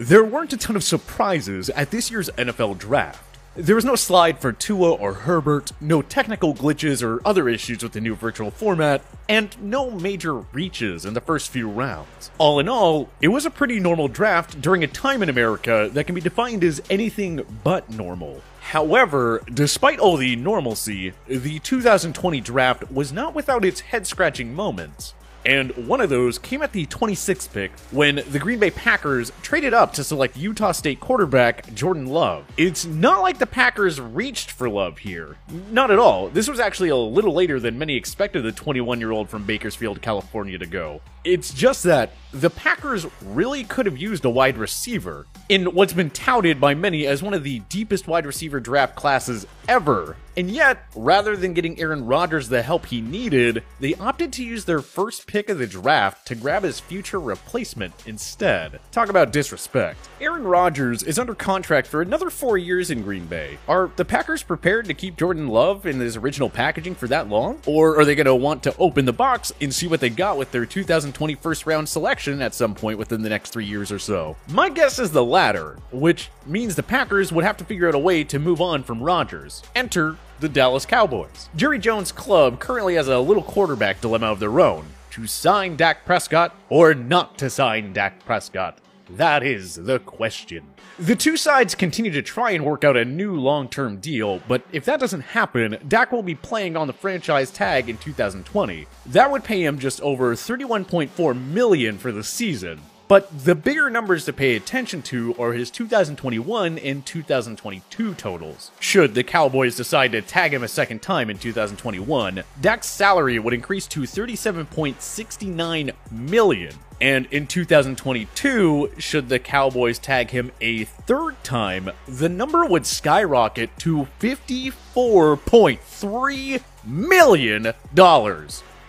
There weren't a ton of surprises at this year's NFL Draft. There was no slide for Tua or Herbert, no technical glitches or other issues with the new virtual format, and no major reaches in the first few rounds. All in all, it was a pretty normal draft during a time in America that can be defined as anything but normal. However, despite all the normalcy, the 2020 draft was not without its head-scratching moments. And one of those came at the 26th pick when the Green Bay Packers traded up to select Utah State quarterback Jordan Love. It's not like the Packers reached for Love here. Not at all. This was actually a little later than many expected the 21-year-old from Bakersfield, California to go. It's just that the Packers really could have used a wide receiver in what's been touted by many as one of the deepest wide receiver draft classes ever. And yet, rather than getting Aaron Rodgers the help he needed, they opted to use their first pick of the draft to grab his future replacement instead. Talk about disrespect. Aaron Rodgers is under contract for another 4 years in Green Bay. Are the Packers prepared to keep Jordan Love in his original packaging for that long? Or are they going to want to open the box and see what they got with their 2020 first round selection at some point within the next 3 years or so? My guess is the latter, which means the Packers would have to figure out a way to move on from Rodgers. Enter the Dallas Cowboys. Jerry Jones' club currently has a little quarterback dilemma of their own: to sign Dak Prescott or not to sign Dak Prescott. That is the question. The two sides continue to try and work out a new long-term deal, but if that doesn't happen, Dak will be playing on the franchise tag in 2020. That would pay him just over $31.4 million for the season. But the bigger numbers to pay attention to are his 2021 and 2022 totals. Should the Cowboys decide to tag him a second time in 2021, Dak's salary would increase to $37.69 million. And in 2022, should the Cowboys tag him a third time, the number would skyrocket to $54.3 million.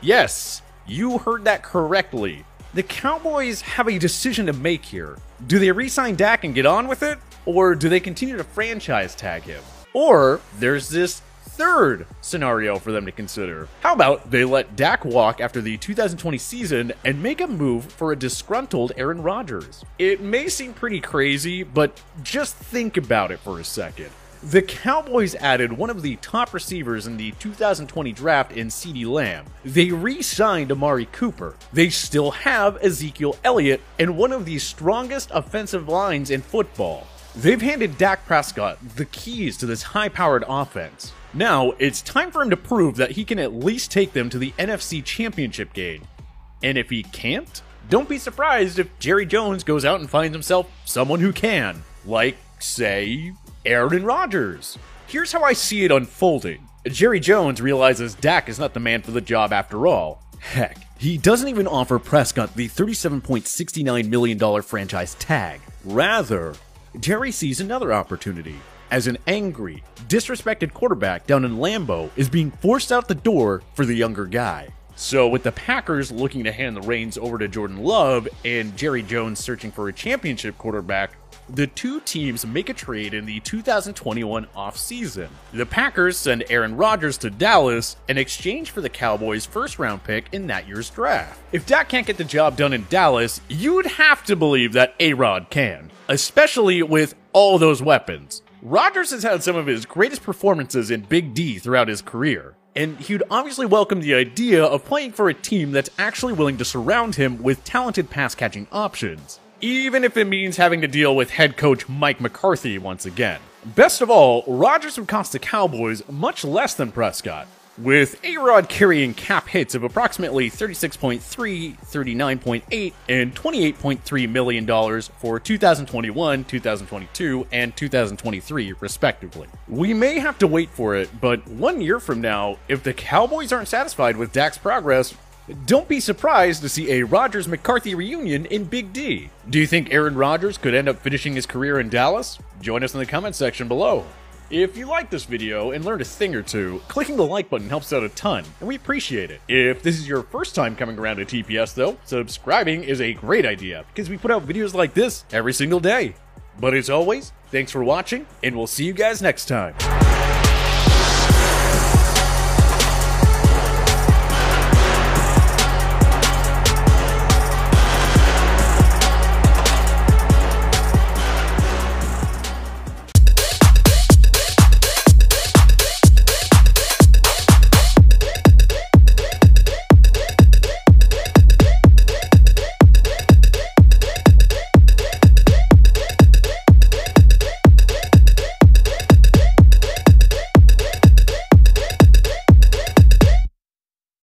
Yes, you heard that correctly. The Cowboys have a decision to make here. Do they re-sign Dak and get on with it? Or do they continue to franchise tag him? Or there's this third scenario for them to consider. How about they let Dak walk after the 2020 season and make a move for a disgruntled Aaron Rodgers? It may seem pretty crazy, but just think about it for a second. The Cowboys added one of the top receivers in the 2020 draft in CeeDee Lamb. They re-signed Amari Cooper. They still have Ezekiel Elliott and one of the strongest offensive lines in football. They've handed Dak Prescott the keys to this high-powered offense. Now, it's time for him to prove that he can at least take them to the NFC Championship game. And if he can't, don't be surprised if Jerry Jones goes out and finds himself someone who can. Like, say, Aaron Rodgers. Here's how I see it unfolding. Jerry Jones realizes Dak is not the man for the job after all. Heck, he doesn't even offer Prescott the $37.69 million franchise tag. Rather, Jerry sees another opportunity, as an angry, disrespected quarterback down in Lambeau is being forced out the door for the younger guy. So with the Packers looking to hand the reins over to Jordan Love and Jerry Jones searching for a championship quarterback, the two teams make a trade in the 2021 offseason. The Packers send Aaron Rodgers to Dallas in exchange for the Cowboys' first-round pick in that year's draft. If Dak can't get the job done in Dallas, you'd have to believe that A-Rod can, especially with all those weapons. Rodgers has had some of his greatest performances in Big D throughout his career, and he'd obviously welcome the idea of playing for a team that's actually willing to surround him with talented pass-catching options, even if it means having to deal with head coach Mike McCarthy once again. Best of all, Rodgers would cost the Cowboys much less than Prescott, with A-Rod carrying cap hits of approximately $36.3, $39.8, and $28.3 million for 2021, 2022, and 2023, respectively. We may have to wait for it, but 1 year from now, if the Cowboys aren't satisfied with Dak's progress, don't be surprised to see a Rodgers-McCarthy reunion in Big D. Do you think Aaron Rodgers could end up finishing his career in Dallas? Join us in the comment section below. If you liked this video and learned a thing or two, clicking the like button helps out a ton, and we appreciate it. If this is your first time coming around to TPS though, subscribing is a great idea, because we put out videos like this every single day. But as always, thanks for watching, and we'll see you guys next time.